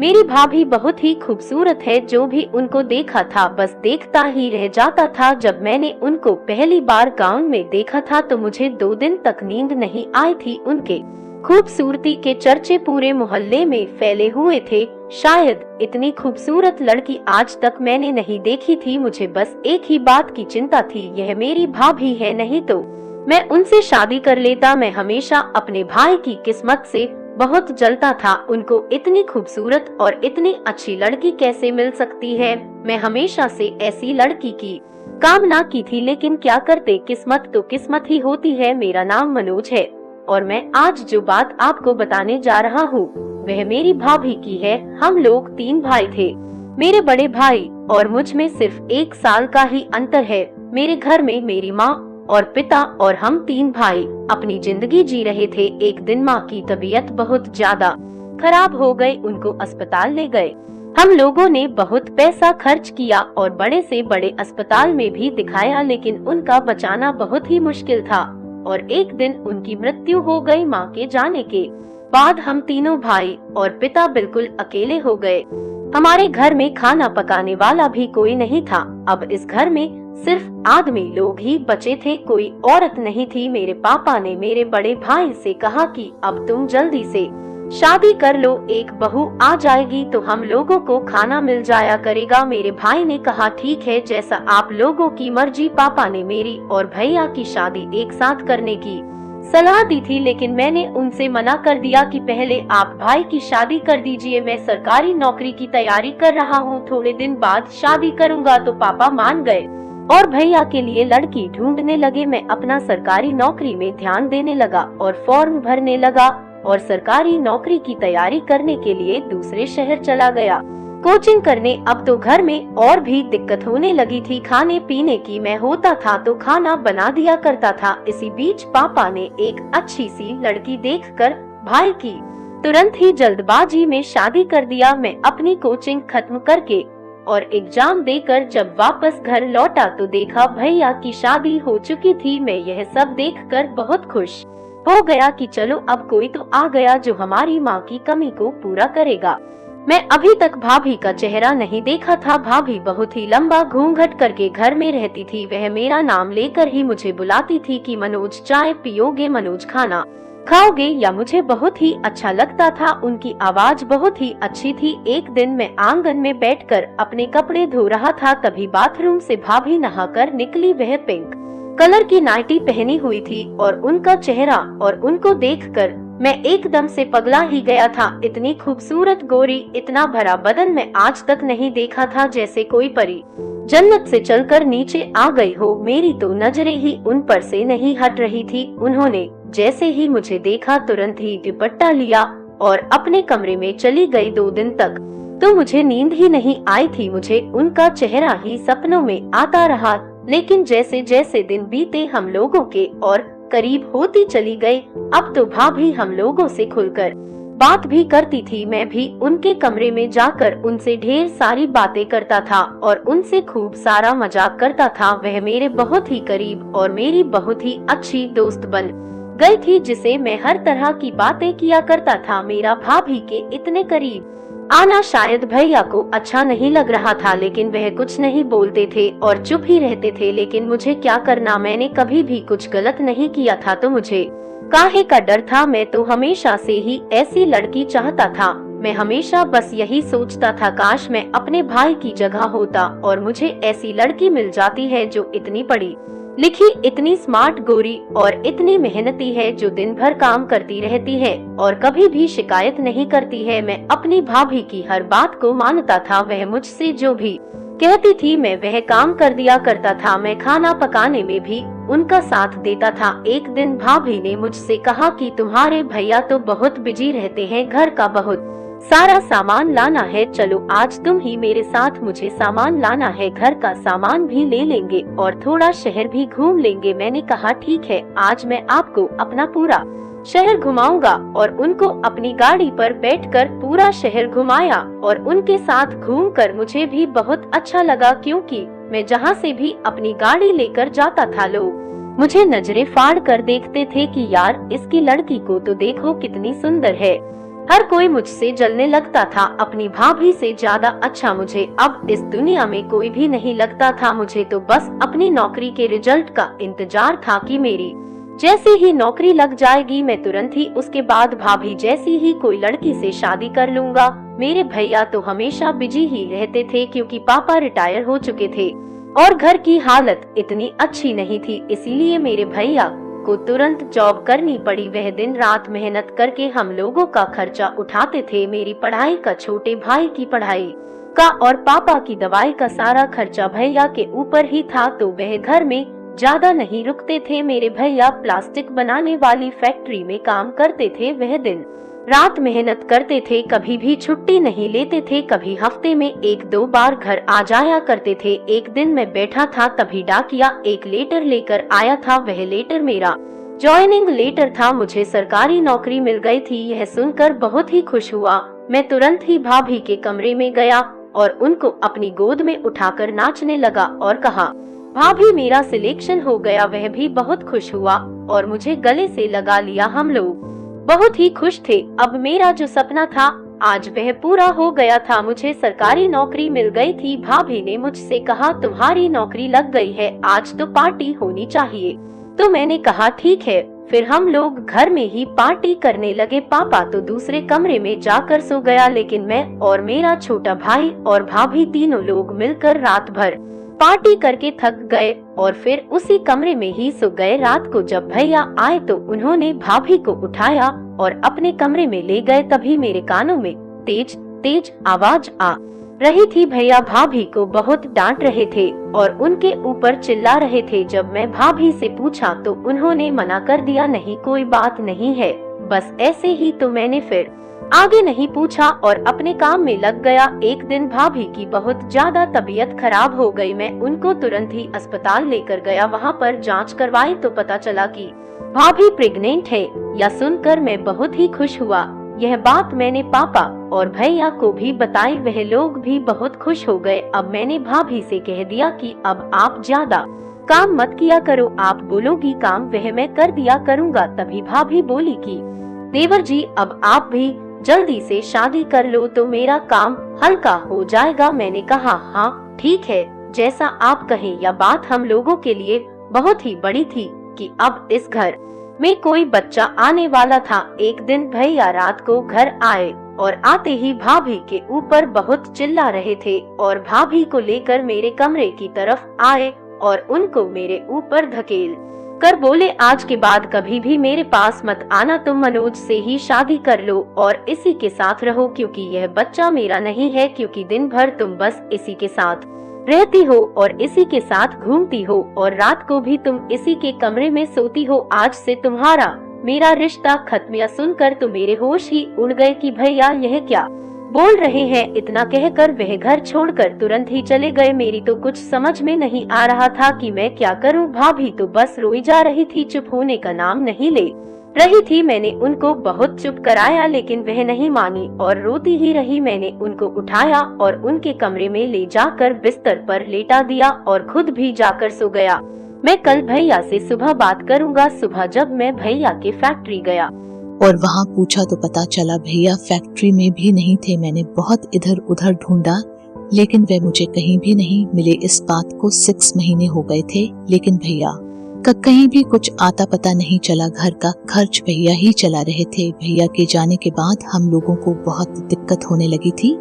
मेरी भाभी बहुत ही खूबसूरत है, जो भी उनको देखा था बस देखता ही रह जाता था। जब मैंने उनको पहली बार गाउन में देखा था तो मुझे 2 दिन तक नींद नहीं आई थी। उनके खूबसूरती के चर्चे पूरे मोहल्ले में फैले हुए थे। शायद इतनी खूबसूरत लड़की आज तक मैंने नहीं देखी थी। मुझे बस एक ही बात की चिंता थी, यह मेरी भाभी है, नहीं तो मैं उनसे शादी कर लेता। मैं हमेशा अपने भाई की किस्मत से बहुत जलता था। उनको इतनी खूबसूरत और इतनी अच्छी लड़की कैसे मिल सकती है। मैं हमेशा से ऐसी लड़की की कामना की थी, लेकिन क्या करते, किस्मत तो किस्मत ही होती है। मेरा नाम मनोज है और मैं आज जो बात आपको बताने जा रहा हूँ वह मेरी भाभी की है। हम लोग 3 भाई थे। मेरे बड़े भाई और मुझ में सिर्फ 1 साल का ही अंतर है। मेरे घर में मेरी माँ और पिता और हम 3 भाई अपनी जिंदगी जी रहे थे। एक दिन माँ की तबीयत बहुत ज्यादा खराब हो गई, उनको अस्पताल ले गए। हम लोगों ने बहुत पैसा खर्च किया और बड़े से बड़े अस्पताल में भी दिखाया, लेकिन उनका बचाना बहुत ही मुश्किल था और एक दिन उनकी मृत्यु हो गई। माँ के जाने के बाद हम तीनों भाई और पिता बिल्कुल अकेले हो गए। हमारे घर में खाना पकाने वाला भी कोई नहीं था। अब इस घर में सिर्फ आदमी लोग ही बचे थे, कोई औरत नहीं थी। मेरे पापा ने मेरे बड़े भाई से कहा कि अब तुम जल्दी से शादी कर लो, एक बहू आ जाएगी तो हम लोगों को खाना मिल जाया करेगा। मेरे भाई ने कहा ठीक है, जैसा आप लोगों की मर्जी। पापा ने मेरी और भैया की शादी एक साथ करने की सलाह दी थी, लेकिन मैंने उनसे मना कर दिया कि पहले आप भाई की शादी कर दीजिए, मैं सरकारी नौकरी की तैयारी कर रहा हूँ, थोड़े दिन बाद शादी करूँगा। तो पापा मान गए और भैया के लिए लड़की ढूंढने लगे। मैं अपना सरकारी नौकरी में ध्यान देने लगा और फॉर्म भरने लगा और सरकारी नौकरी की तैयारी करने के लिए दूसरे शहर चला गया कोचिंग करने। अब तो घर में और भी दिक्कत होने लगी थी खाने पीने की। मैं होता था तो खाना बना दिया करता था। इसी बीच पापा ने एक अच्छी सी लड़की देखकर भाई की तुरंत ही जल्दबाजी में शादी कर दिया। मैं अपनी कोचिंग खत्म करके और एग्जाम देकर जब वापस घर लौटा तो देखा भैया की शादी हो चुकी थी। मैं यह सब देखकर बहुत खुश हो गया कि चलो अब कोई तो आ गया जो हमारी माँ की कमी को पूरा करेगा। मैं अभी तक भाभी का चेहरा नहीं देखा था। भाभी बहुत ही लंबा घूंघट करके घर में रहती थी। वह मेरा नाम लेकर ही मुझे बुलाती थी कि मनोज चाय पियोगे, मनोज खाना खाओगे, या मुझे बहुत ही अच्छा लगता था। उनकी आवाज बहुत ही अच्छी थी। एक दिन मैं आंगन में बैठकर अपने कपड़े धो रहा था, तभी बाथरूम से भाभी नहाकर निकली। वह पिंक कलर की नाइटी पहनी हुई थी और उनका चेहरा और उनको देखकर मैं एकदम से पगला ही गया था। इतनी खूबसूरत गोरी, इतना भरा बदन मैं आज तक नहीं देखा था, जैसे कोई परी जन्नत से चलकर नीचे आ गई हो। मेरी तो नजरें ही उन पर से नहीं हट रही थी। उन्होंने जैसे ही मुझे देखा तुरंत ही दुपट्टा लिया और अपने कमरे में चली गई। 2 दिन तक तो मुझे नींद ही नहीं आई थी। मुझे उनका चेहरा ही सपनों में आता रहा, लेकिन जैसे जैसे दिन बीते हम लोगों के और करीब होती चली गई। अब तो भाभी हम लोगों से खुलकर बात भी करती थी। मैं भी उनके कमरे में जाकर उनसे ढेर सारी बातें करता था और उनसे खूब सारा मजाक करता था। वह मेरे बहुत ही करीब और मेरी बहुत ही अच्छी दोस्त बन गई थी, जिसे मैं हर तरह की बातें किया करता था। मेरा भाभी के इतने करीब आना शायद भैया को अच्छा नहीं लग रहा था, लेकिन वह कुछ नहीं बोलते थे और चुप ही रहते थे। लेकिन मुझे क्या करना, मैंने कभी भी कुछ गलत नहीं किया था, तो मुझे काहे का डर था। मैं तो हमेशा से ही ऐसी लड़की चाहता था। मैं हमेशा बस यही सोचता था, काश मैं अपने भाई की जगह होता और मुझे ऐसी लड़की मिल जाती है जो इतनी पढ़ी लिखी, इतनी स्मार्ट, गोरी और इतनी मेहनती है, जो दिन भर काम करती रहती है और कभी भी शिकायत नहीं करती है। मैं अपनी भाभी की हर बात को मानता था। वह मुझसे जो भी कहती थी मैं वह काम कर दिया करता था। मैं खाना पकाने में भी उनका साथ देता था। एक दिन भाभी ने मुझसे कहा कि तुम्हारे भैया तो बहुत बिजी रहते हैं, घर का बहुत सारा सामान लाना है, चलो आज तुम ही मेरे साथ, मुझे सामान लाना है, घर का सामान भी ले लेंगे और थोड़ा शहर भी घूम लेंगे। मैंने कहा ठीक है, आज मैं आपको अपना पूरा शहर घुमाऊंगा और उनको अपनी गाड़ी पर बैठकर पूरा शहर घुमाया और उनके साथ घूमकर मुझे भी बहुत अच्छा लगा, क्योंकि मैं जहाँ से भी अपनी गाड़ी लेकर जाता था लोग मुझे नजरें फाड़ कर देखते थे कि यार इसकी लड़की को तो देखो कितनी सुंदर है। हर कोई मुझसे जलने लगता था। अपनी भाभी से ज्यादा अच्छा मुझे अब इस दुनिया में कोई भी नहीं लगता था। मुझे तो बस अपनी नौकरी के रिजल्ट का इंतजार था कि मेरी जैसे ही नौकरी लग जाएगी मैं तुरंत ही उसके बाद भाभी जैसी ही कोई लड़की से शादी कर लूंगा। मेरे भैया तो हमेशा बिजी ही रहते थे क्योंकि पापा रिटायर हो चुके थे और घर की हालत इतनी अच्छी नहीं थी, इसीलिए मेरे भैया को तुरंत जॉब करनी पड़ी। वह दिन रात मेहनत करके हम लोगों का खर्चा उठाते थे। मेरी पढ़ाई का, छोटे भाई की पढ़ाई का और पापा की दवाई का सारा खर्चा भैया के ऊपर ही था, तो वह घर में ज्यादा नहीं रुकते थे। मेरे भैया प्लास्टिक बनाने वाली फैक्ट्री में काम करते थे। वह दिन रात मेहनत करते थे, कभी भी छुट्टी नहीं लेते थे। कभी हफ्ते में 1-2 बार घर आ जाया करते थे। एक दिन मैं बैठा था, तभी डाकिया एक लेटर लेकर आया था। वह लेटर मेरा जॉइनिंग लेटर था। मुझे सरकारी नौकरी मिल गई थी। यह सुनकर बहुत ही खुश हुआ। मैं तुरंत ही भाभी के कमरे में गया और उनको अपनी गोद में उठाकर नाचने लगा और कहा, भाभी मेरा सिलेक्शन हो गया। वह भी बहुत खुश हुआ और मुझे गले से लगा लिया। हम लोग बहुत ही खुश थे। अब मेरा जो सपना था आज वह पूरा हो गया था। मुझे सरकारी नौकरी मिल गई थी। भाभी ने मुझसे कहा, तुम्हारी नौकरी लग गई है, आज तो पार्टी होनी चाहिए। तो मैंने कहा ठीक है। फिर हम लोग घर में ही पार्टी करने लगे। पापा तो दूसरे कमरे में जाकर सो गया, लेकिन मैं और मेरा छोटा भाई और भाभी तीनों लोग मिलकर रात भर पार्टी करके थक गए और फिर उसी कमरे में ही सो गए। रात को जब भैया आए तो उन्होंने भाभी को उठाया और अपने कमरे में ले गए। तभी मेरे कानों में तेज तेज आवाज आ रही थी। भैया भाभी को बहुत डांट रहे थे और उनके ऊपर चिल्ला रहे थे। जब मैं भाभी से पूछा तो उन्होंने मना कर दिया, नहीं कोई बात नहीं है, बस ऐसे ही। तो मैंने फिर आगे नहीं पूछा और अपने काम में लग गया। एक दिन भाभी की बहुत ज्यादा तबीयत खराब हो गई। मैं उनको तुरंत ही अस्पताल लेकर गया। वहाँ पर जांच करवाई तो पता चला कि भाभी प्रेग्नेंट है। यह सुनकर मैं बहुत ही खुश हुआ। यह बात मैंने पापा और भैया को भी बताई। वह लोग भी बहुत खुश हो गए। अब मैंने भाभी से कह दिया कि अब आप ज्यादा काम मत किया करो, आप बोलोगी काम वह मैं कर दिया करूँगा। तभी भाभी बोली कि देवर जी अब आप भी जल्दी से शादी कर लो तो मेरा काम हल्का हो जाएगा। मैंने कहा हाँ ठीक है, जैसा आप कहें। यह बात हम लोगों के लिए बहुत ही बड़ी थी कि अब इस घर में कोई बच्चा आने वाला था। एक दिन भैया रात को घर आए और आते ही भाभी के ऊपर बहुत चिल्ला रहे थे और भाभी को लेकर मेरे कमरे की तरफ आए और उनको मेरे ऊपर धकेल कर बोले, आज के बाद कभी भी मेरे पास मत आना, तुम मनोज से ही शादी कर लो और इसी के साथ रहो, क्योंकि यह बच्चा मेरा नहीं है। क्योंकि दिन भर तुम बस इसी के साथ रहती हो और इसी के साथ घूमती हो और रात को भी तुम इसी के कमरे में सोती हो। आज से तुम्हारा मेरा रिश्ता खत्म। यह सुनकर तो मेरे होश ही उड़ गए कि भैया यह क्या बोल रहे हैं। इतना कहकर वह घर छोड़कर तुरंत ही चले गए। मेरी तो कुछ समझ में नहीं आ रहा था कि मैं क्या करूं। भाभी तो बस रोई जा रही थी, चुप होने का नाम नहीं ले रही थी। मैंने उनको बहुत चुप कराया लेकिन वह नहीं मानी और रोती ही रही। मैंने उनको उठाया और उनके कमरे में ले जाकर बिस्तर पर लेटा दिया और खुद भी जाकर सो गया। मैं कल भैया से सुबह बात करूंगा। सुबह जब मैं भैया के फैक्ट्री गया और वहाँ पूछा तो पता चला भैया फैक्ट्री में भी नहीं थे। मैंने बहुत इधर उधर ढूंढा लेकिन वे मुझे कहीं भी नहीं मिले। इस बात को 6 महीने हो गए थे लेकिन भैया का कहीं भी कुछ आता पता नहीं चला। घर का खर्च भैया ही चला रहे थे। भैया के जाने के बाद हम लोगों को बहुत दिक्कत होने लगी थी,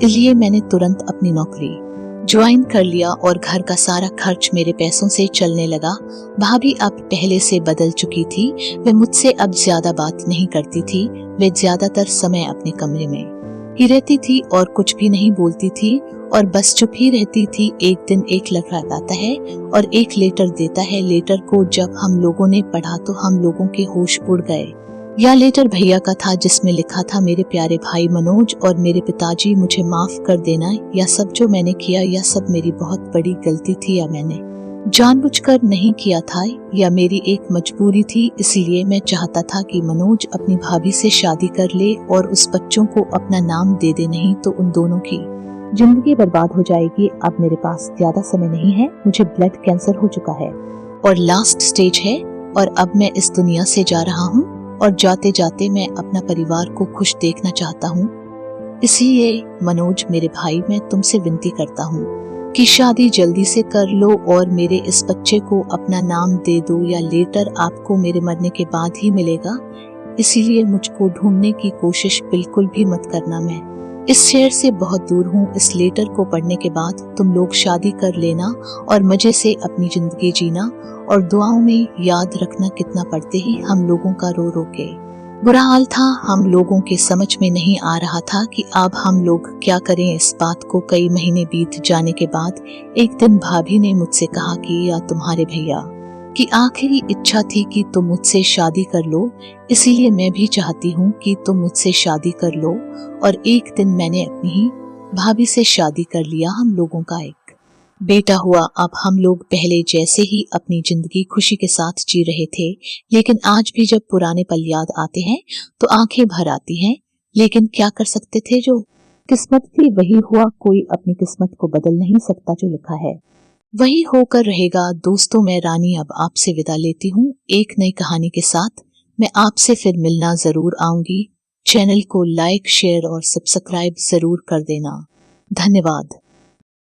इसलिए मैंने तुरंत अपनी नौकरी ज्वाइन कर लिया और घर का सारा खर्च मेरे पैसों से चलने लगा। भाभी अब पहले से बदल चुकी थी। वे मुझसे अब ज्यादा बात नहीं करती थी। वे ज्यादातर समय अपने कमरे में ही रहती थी और कुछ भी नहीं बोलती थी और बस चुप ही रहती थी। एक दिन एक लड़का आता है और एक लेटर देता है। लेटर को जब हम लोगों ने पढ़ा तो हम लोगों के होश उड़ गए। यह लेटर भैया का था जिसमें लिखा था, मेरे प्यारे भाई मनोज और मेरे पिताजी, मुझे माफ कर देना। यह सब जो मैंने किया यह सब मेरी बहुत बड़ी गलती थी या मैंने जानबूझकर नहीं किया था या मेरी एक मजबूरी थी। इसीलिए मैं चाहता था कि मनोज अपनी भाभी से शादी कर ले और उस बच्चों को अपना नाम दे दे, नहीं तो उन दोनों की जिंदगी बर्बाद हो जाएगी। अब मेरे पास ज्यादा समय नहीं है, मुझे ब्लड कैंसर हो चुका है और लास्ट स्टेज है और अब मैं इस दुनिया से जा रहा हूँ। और जाते जाते मैं अपना परिवार को खुश देखना चाहता हूँ। इसलिए मनोज मेरे भाई, मैं तुमसे विनती करता हूँ कि शादी जल्दी से कर लो और मेरे इस बच्चे को अपना नाम दे दो, या लेटर आपको मेरे मरने के बाद ही मिलेगा। इसीलिए मुझको ढूंढने की कोशिश बिल्कुल भी मत करना। मैं इस शहर से बहुत दूर हूँ। इस लेटर को पढ़ने के बाद तुम लोग शादी कर लेना और मजे से अपनी जिंदगी जीना, और दुआओं में याद रखना कितना पढ़ते ही हम लोगों का रो रो के बुरा हाल था। हम लोगों के समझ में नहीं आ रहा था कि अब हम लोग क्या करें इस बात को। कई महीने बीत जाने के बाद एक दिन भाभी ने मुझसे कहा कि या तुम्हारे भैया की आखिरी इच्छा थी कि तुम मुझसे शादी कर लो, इसीलिए मैं भी चाहती हूँ कि तुम मुझसे शादी कर लो। और एक दिन मैंने अपनी ही भाभी से शादी कर लिया। हम लोगों का एक बेटा हुआ। अब हम लोग पहले जैसे ही अपनी जिंदगी खुशी के साथ जी रहे थे, लेकिन आज भी जब पुराने पल याद आते हैं तो आंखें भर आती हैं। लेकिन क्या कर सकते थे, जो किस्मत थी वही हुआ। कोई अपनी किस्मत को बदल नहीं सकता, जो लिखा है वही होकर रहेगा। दोस्तों, मैं रानी अब आपसे विदा लेती हूँ। एक नई कहानी के साथ मैं आपसे फिर मिलना जरूर आऊंगी। चैनल को लाइक, शेयर और सब्सक्राइब जरूर कर देना। धन्यवाद।